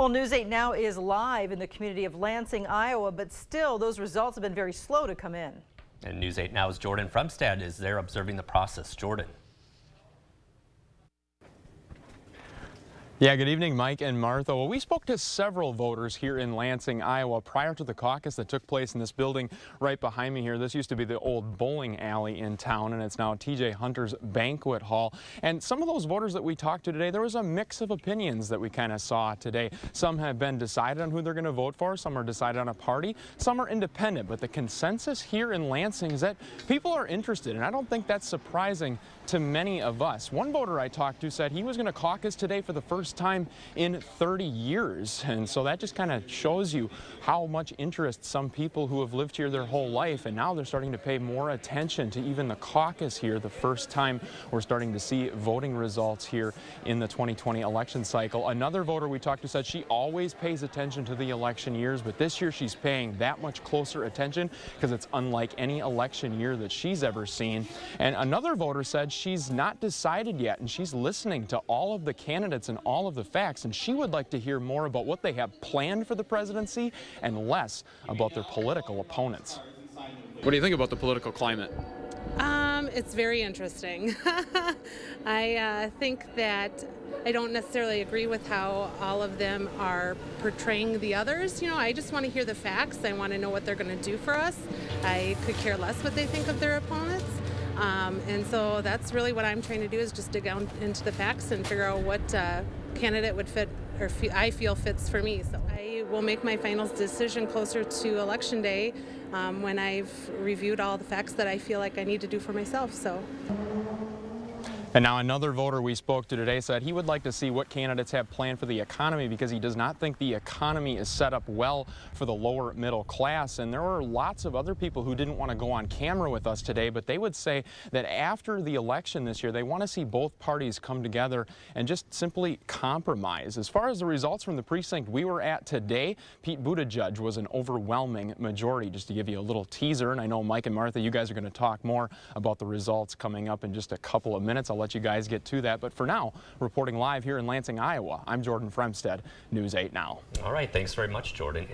Well, News 8 now is live in the community of Lansing, Iowa, but still those results have been very slow to come in. And News 8 Now's Jordan Fremstad is there observing the process. Jordan. Yeah, good evening, Mike and Martha. Well, we spoke to several voters here in Lansing, Iowa, prior to the caucus that took place in this building right behind me here. This used to be the old bowling alley in town, and it's now T.J. Hunter's banquet hall. And some of those voters that we talked to today, there was a mix of opinions that we kind of saw today. Some have been decided on who they're going to vote for. Some are decided on a party. Some are independent. But the consensus here in Lansing is that people are interested, and I don't think that's surprising to many of us. One voter I talked to said he was going to caucus today for the first time in 30 years. And so that just kind of shows you how much interest some people who have lived here their whole life, and now they're starting to pay more attention to even the caucus here. The first time we're starting to see voting results here in the 2020 election cycle. Another voter we talked to said she always pays attention to the election years, but this year she's paying that much closer attention because it's unlike any election year that she's ever seen. And another voter said she's not decided yet, and she's listening to all of the candidates and all of the facts, and she would like to hear more about what they have planned for the presidency and less about their political opponents. What do you think about the political climate? It's very interesting. I think that I don't necessarily agree with how all of them are portraying the others. You know, I just want to hear the facts. I want to know what they're going to do for us. I could care less what they think of their opponents. And so that's really what I'm trying to do, is just dig down into the facts and figure out what candidate would fit, or I feel fits for me. So I will make my final decision closer to Election Day when I've reviewed all the facts that I feel like I need to do for myself. So. And now another voter we spoke to today said he would like to see what candidates have planned for the economy, because he does not think the economy is set up well for the lower middle class. And there were lots of other people who didn't want to go on camera with us today, but they would say that after the election this year, they want to see both parties come together and just simply compromise. As far as the results from the precinct we were at today, Pete Buttigieg was an overwhelming majority, just to give you a little teaser. And I know Mike and Martha, you guys are going to talk more about the results coming up in just a couple of minutes. I'll let you guys get to that. But for now, reporting live here in Lansing, Iowa, I'm Jordan Fremstad, News 8 Now. All right, thanks very much, Jordan.